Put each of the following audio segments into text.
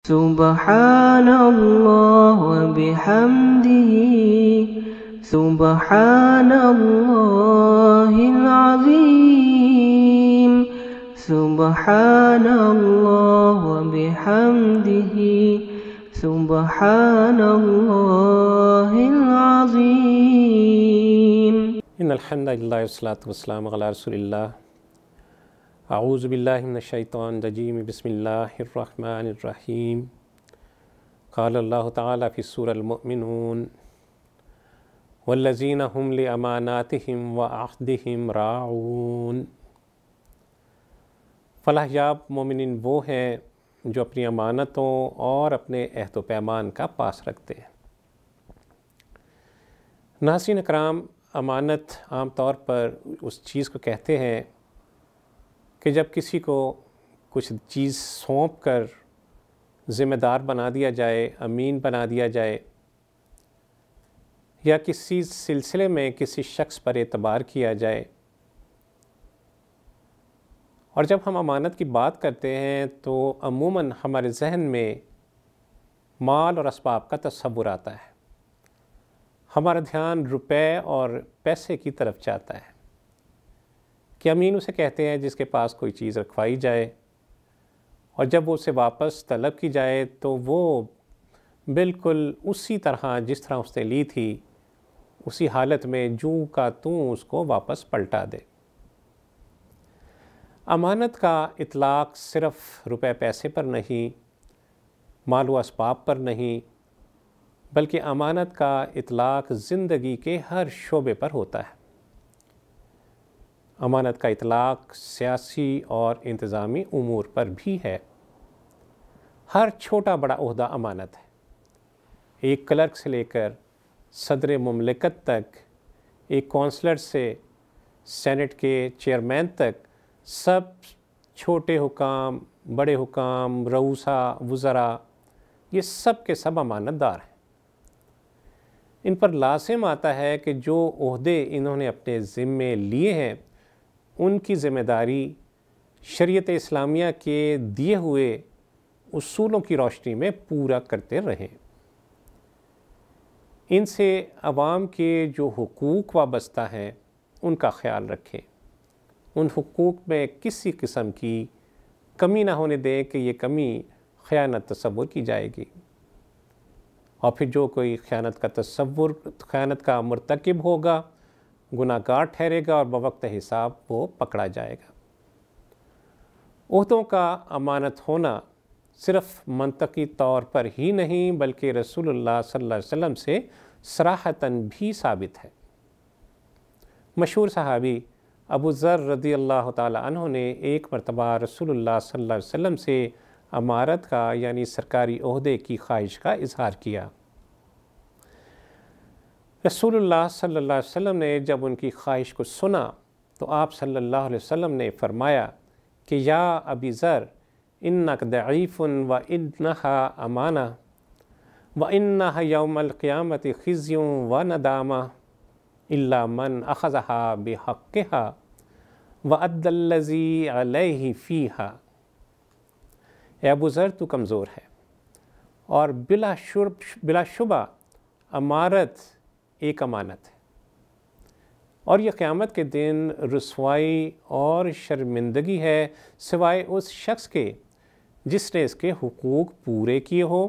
سبحان اللہ وبحمدہ سبحان اللہ العظیم سبحان اللہ وبحمدہ سبحان اللہ العظیم۔ ان الحمد للہ والصلاۃ والسلام علی رسول اللہ۔ اعوذ باللہ من الشیطان الرجیم، بسم اللہ الرحمن الرحیم۔ قال اللہ تعالیٰ فی سورۃ المؤمنون والذین هم لاماناتہم وعہدہم راعون۔ فلاح یاب مومنین وہ ہیں جو اپنی امانتوں اور اپنے عہد و پیمان کا پاس رکھتے ہیں۔ ناظرین اکرام، امانت عام طور پر اس چیز کو کہتے ہیں کہ جب کسی کو کچھ چیز سونپ کر ذمہ دار بنا دیا جائے، امین بنا دیا جائے، یا کسی سلسلے میں کسی شخص پر اعتبار کیا جائے۔ اور جب ہم امانت کی بات کرتے ہیں تو عموماً ہمارے ذہن میں مال اور اسباب کا تصور آتا ہے، ہمارا دھیان روپے اور پیسے کی طرف جاتا ہے کہ امین اسے کہتے ہیں جس کے پاس کوئی چیز رکھوائی جائے اور جب وہ اسے واپس طلب کی جائے تو وہ بالکل اسی طرح جس طرح اس نے لی تھی اسی حالت میں جوں کا توں اس کو واپس پلٹا دے۔ امانت کا اطلاق صرف روپے پیسے پر نہیں، مال و اسباب پر نہیں، بلکہ امانت کا اطلاق زندگی کے ہر شعبے پر ہوتا ہے۔ امانت کا اطلاق سیاسی اور انتظامی امور پر بھی ہے۔ ہر چھوٹا بڑا عہدہ امانت ہے، ایک کلرک سے لے کر صدر مملکت تک، ایک کونسلر سے سینٹ کے چیئرمین تک، سب چھوٹے حکام، بڑے حکام، رؤسا، وزراء، یہ سب کے سب امانت دار ہیں۔ ان پر لازم آتا ہے کہ جو عہدے انہوں نے اپنے ذمے لیے ہیں ان کی ذمہ داری شریعت اسلامیہ کے دیے ہوئے اصولوں کی روشنی میں پورا کرتے رہیں۔ ان سے عوام کے جو حقوق وابستہ ہیں ان کا خیال رکھیں، ان حقوق میں کسی قسم کی کمی نہ ہونے دیں کہ یہ کمی خیانت تصور کی جائے گی، اور پھر جو کوئی خیانت کا مرتکب ہوگا گناہ گار ٹھہرے گا اور بوقت حساب وہ پکڑا جائے گا۔ عہدوں کا امانت ہونا صرف منطقی طور پر ہی نہیں بلکہ رسول اللہ صلی اللہ علیہ وسلم سے صراحتاً بھی ثابت ہے۔ مشہور صحابی ابو ذر رضی اللہ تعالی عنہ نے ایک مرتبہ رسول اللہ صلی اللہ علیہ وسلم سے امارت کا یعنی سرکاری عہدے کی خواہش کا اظہار کیا۔ رسول اللہ صلی اللہ علیہ وسلم نے جب ان کی خواہش کو سنا تو آپ صلی اللہ علیہ وسلم نے فرمایا کہ یا ابی ذر انک ضعیف وانہا امانہ وانہا یوم القیامت خزی وندامہ الا من اخذہا بحقہا وادى الذی علیہ فیہا۔ اے ابو ذر، تو کمزور ہے اور بلا شبہ امارت ایک امانت ہے، اور یہ قیامت کے دن رسوائی اور شرمندگی ہے سوائے اس شخص کے جس نے اس کے حقوق پورے کیے ہو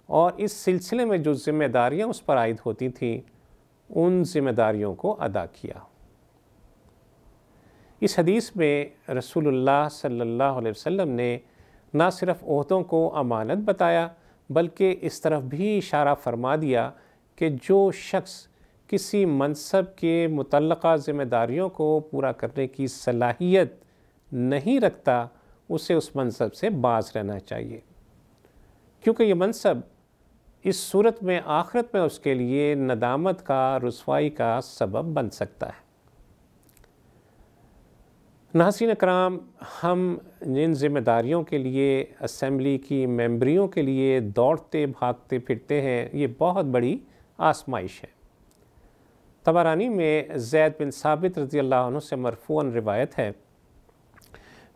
اور اس سلسلے میں جو ذمہ داریاں اس پر عائد ہوتی تھیں ان ذمہ داریوں کو ادا کیا۔ اس حدیث میں رسول اللہ صلی اللہ علیہ وسلم نے نہ صرف عہدوں کو امانت بتایا بلکہ اس طرف بھی اشارہ فرما دیا کہ جو شخص کسی منصب کے متعلقہ ذمہ داریوں کو پورا کرنے کی صلاحیت نہیں رکھتا اسے اس منصب سے باز رہنا چاہیے، کیونکہ یہ منصب اس صورت میں آخرت میں اس کے لیے ندامت کا، رسوائی کا سبب بن سکتا ہے۔ ناظرین اکرام، ہم جن ذمہ داریوں کے لیے اسمبلی کی ممبریوں کے لیے دوڑتے بھاگتے پھرتے ہیں یہ بہت بڑی آزمائش ہے۔ طبرانی میں زید بن ثابت رضی اللہ عنہ سے مرفوعاً روایت ہے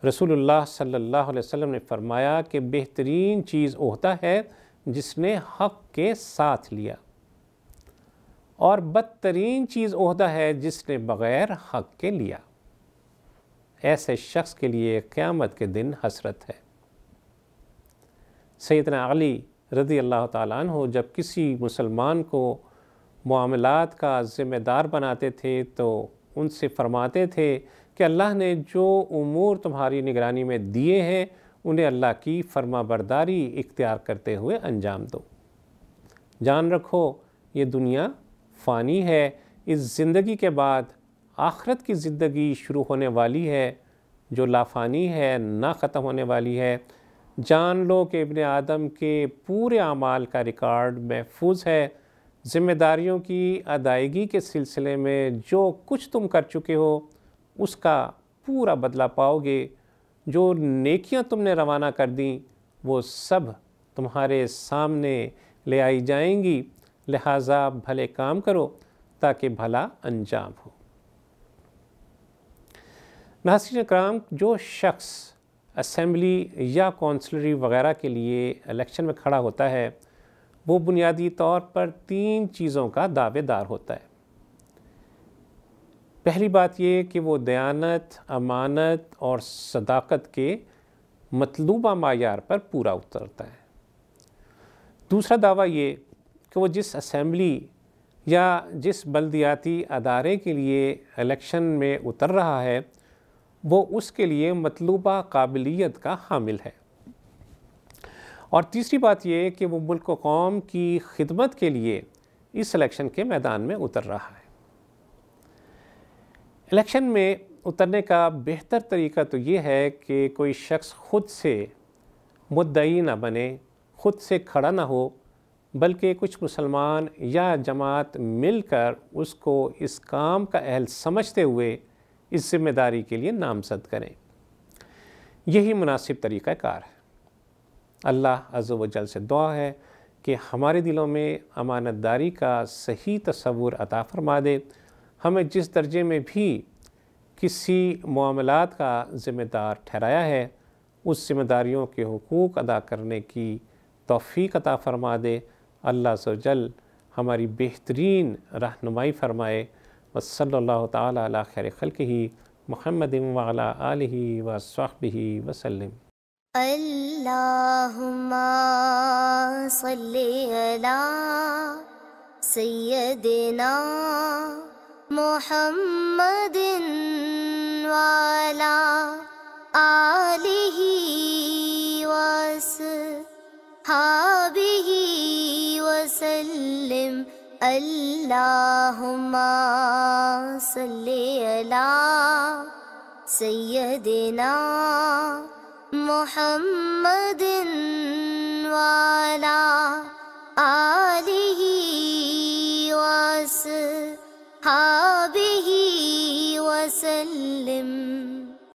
رسول اللہ صلی اللہ علیہ وسلم نے فرمایا کہ بہترین چیز عہدہ ہے جس نے حق کے ساتھ لیا، اور بدترین چیز عہدہ ہے جس نے بغیر حق کے لیا۔ ایسے شخص کے لیے قیامت کے دن حسرت ہے۔ سیدنا علی رضی اللہ تعالیٰ عنہ جب کسی مسلمان کو معاملات کا ذمہ دار بناتے تھے تو ان سے فرماتے تھے کہ اللہ نے جو امور تمہاری نگرانی میں دیے ہیں انہیں اللہ کی فرما برداری اختیار کرتے ہوئے انجام دو۔ جان رکھو یہ دنیا فانی ہے، اس زندگی کے بعد آخرت کی زندگی شروع ہونے والی ہے جو لا فانی ہے، نہ ختم ہونے والی ہے۔ جان لو کہ ابن آدم کے پورے اعمال کا ریکارڈ محفوظ ہے۔ ذمہ داریوں کی ادائیگی کے سلسلے میں جو کچھ تم کر چکے ہو اس کا پورا بدلہ پاؤ گے۔ جو نیکیاں تم نے روانہ کر دیں وہ سب تمہارے سامنے لے آئی جائیں گی، لہٰذا بھلے کام کرو تاکہ بھلا انجام ہو۔ ناظرین اکرام، جو شخص اسمبلی یا کونسلری وغیرہ کے لیے الیکشن میں کھڑا ہوتا ہے وہ بنیادی طور پر 3 چیزوں کا دعوے دار ہوتا ہے۔ پہلی بات یہ کہ وہ دیانت، امانت اور صداقت کے مطلوبہ معیار پر پورا اترتا ہے۔ دوسرا دعویٰ یہ کہ وہ جس اسمبلی یا جس بلدیاتی ادارے کے لیے الیکشن میں اتر رہا ہے وہ اس کے لیے مطلوبہ قابلیت کا حامل ہے۔ اور تیسری بات یہ کہ وہ ملک و قوم کی خدمت کے لیے اس الیکشن کے میدان میں اتر رہا ہے۔ الیکشن میں اترنے کا بہتر طریقہ تو یہ ہے کہ کوئی شخص خود سے مدعی نہ بنے، خود سے کھڑا نہ ہو، بلکہ کچھ مسلمان یا جماعت مل کر اس کو اس کام کا اہل سمجھتے ہوئے اس ذمہ داری کے لیے نامزد کریں۔ یہی مناسب طریقہ کار ہے۔ اللہ عز و جل سے دعا ہے کہ ہمارے دلوں میں امانت داری کا صحیح تصور عطا فرما دے، ہمیں جس درجے میں بھی کسی معاملات کا ذمہ دار ٹھہرایا ہے اس ذمہ داریوں کے حقوق ادا کرنے کی توفیق عطا فرما دے۔ اللہ عز و جل ہماری بہترین رہنمائی فرمائے۔ وصلی اللہ تعالی علی خیر خلقہ محمد وعلی آلہ وصحبہ وسلم۔ اللہم صلی علی سیدنا محمد وعلی آلہ وصحبہ وسلم۔ اللہم صلی علی سیدنا محمد وعلی آلہ وصحبہ وسلم۔